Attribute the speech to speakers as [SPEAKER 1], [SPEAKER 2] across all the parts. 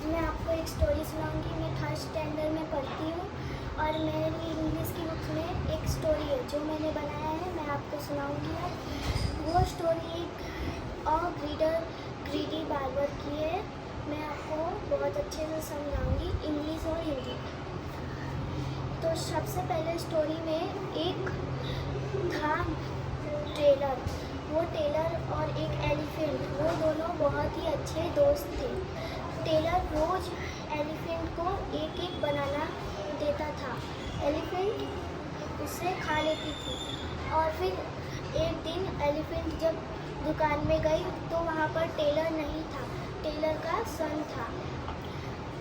[SPEAKER 1] आज मैं आपको एक स्टोरी सुनाऊंगी। मैं थर्ड स्टैंडर्ड में पढ़ती हूँ और मेरी इंग्लिश की बुक में एक स्टोरी है जो मैंने बनाया है, मैं आपको सुनाऊंगी। अब वो स्टोरी एक और ग्रीडी बार्बर की है। मैं आपको बहुत अच्छे से समझाऊंगी, इंग्लिश और हिंदी। तो सबसे पहले स्टोरी में एक था टेलर। वो टेलर और एक एलिफेंट, वो दोनों बहुत ही अच्छे दोस्त थे। टेलर रोज एलिफेंट को एक एक बनाना देता था। एलिफेंट उसे खा लेती थी। और फिर एक दिन एलिफेंट जब दुकान में गई तो वहाँ पर टेलर नहीं था, टेलर का सन था,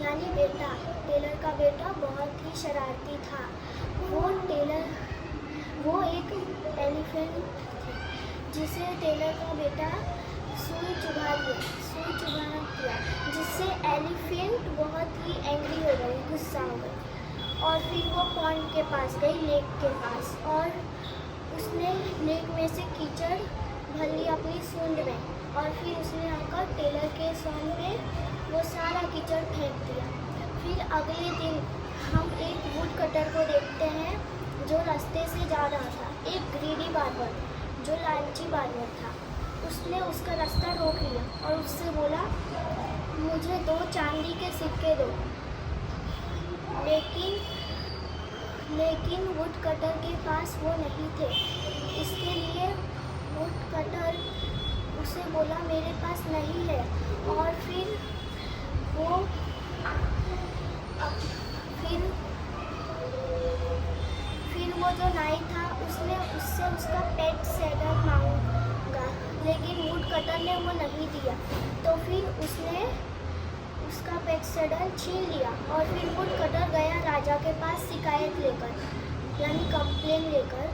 [SPEAKER 1] यानी बेटा। टेलर का बेटा बहुत ही शरारती था। वो एक एलिफेंट जिसे टेलर का बेटा सुई चुभा दिया, जिससे एलिफेंट बहुत ही एंग्री हो गई, गुस्सा हो गई। और फिर वो पॉन्ड के पास गई, लेक के पास, और उसने लेक में से कीचड़ भर ली अपनी सूंड में। और फिर उसने आकर टेलर के सॉन पे वो सारा कीचड़ फेंक दिया। फिर अगले दिन हम एक वुड कटर को देखते हैं जो रास्ते से जा रहा था। एक ग्रीडी बार्बर जो लालची बार्बर था, उसने उसका रास्ता रोक लिया और उससे बोला, मुझे 2 चांदी के सिक्के दो। लेकिन वुड कटर के पास वो नहीं थे। इसके लिए वुड कटर उसे बोला, मेरे पास नहीं है। और फिर वो जो नाई था उसने उससे उसका पेट सैडल मांगा, लेकिन वुड कटर ने वो नहीं दिया। तो फिर उसने उसका पेट सैडल छीन लिया। और फिर वुड कटर गया राजा के पास शिकायत लेकर, यानी कंप्लेन लेकर।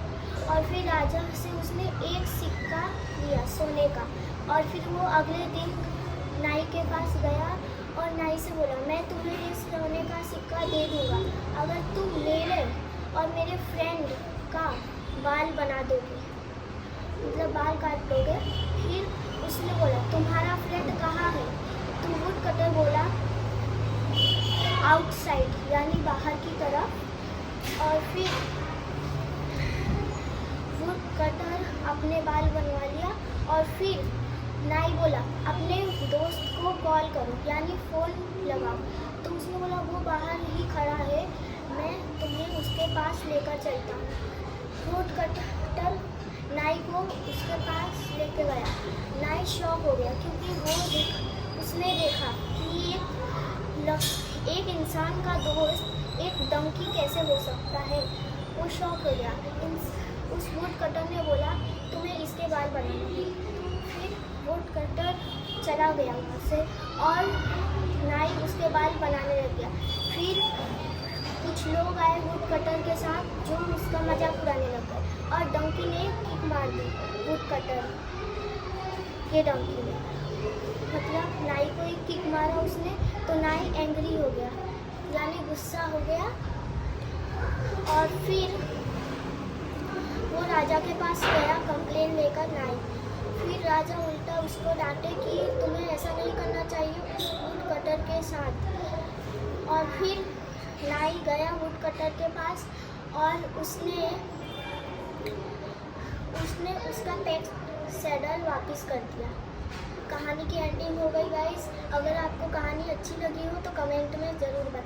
[SPEAKER 1] और फिर राजा से उसने एक सिक्का लिया सोने का। और फिर वो अगले दिन नाई के पास गया और नाई से बोला, मैं तुम्हें ये सोने का सिक्का दे दूँगा अगर तुम मेरे और मेरे फ्रेंड का बाल बना दोगे, मतलब बाल काट दोगे। फिर उसने बोला, तुम्हारा फ्रेंड कहाँ है? तो वुड कटर बोला, आउटसाइड, यानी बाहर की तरफ। और फिर वुड कटर अपने बाल बनवा लिया। और फिर नाई बोला, अपने दोस्त को कॉल करो, यानी फ़ोन लगाओ। तो उसने बोला, वो बाहर ही खड़ा है, मैं तुम्हें उसके पास लेकर चलता हूँ। वुड कटर नाई को उसके पास लेके गया। नाई शॉक हो गया क्योंकि उसने देखा कि एक इंसान का दोस्त एक डंकी कैसे हो सकता है। वो शॉक हो गया। उस वुड कटर ने बोला, तुम्हें इसके बाल बनाएंगे। फिर वुड कटर चला गया वहाँ से और नाई उसके बाल बनाने लग गया। फिर कुछ लोग आए वुड कटर के साथ जो उसका मजाक उड़ाने लग गए और डंकी ने किक मार दी वुड कटर के डंकी ने, मतलब नाई को एक किक मारा उसने। तो नाई एंग्री हो गया, यानी गुस्सा हो गया। और फिर वो राजा के पास गया कंप्लेन लेकर नाई। फिर राजा उल्टा उसको डांटे कि तुम्हें ऐसा नहीं करना चाहिए उस वुड कटर के साथ। और फिर नाई गया वुड कटर के पास और उसने उसका पेट सैडल वापस कर दिया। कहानी की एंडिंग हो गई गाइस। अगर आपको कहानी अच्छी लगी हो तो कमेंट में ज़रूर बताएं।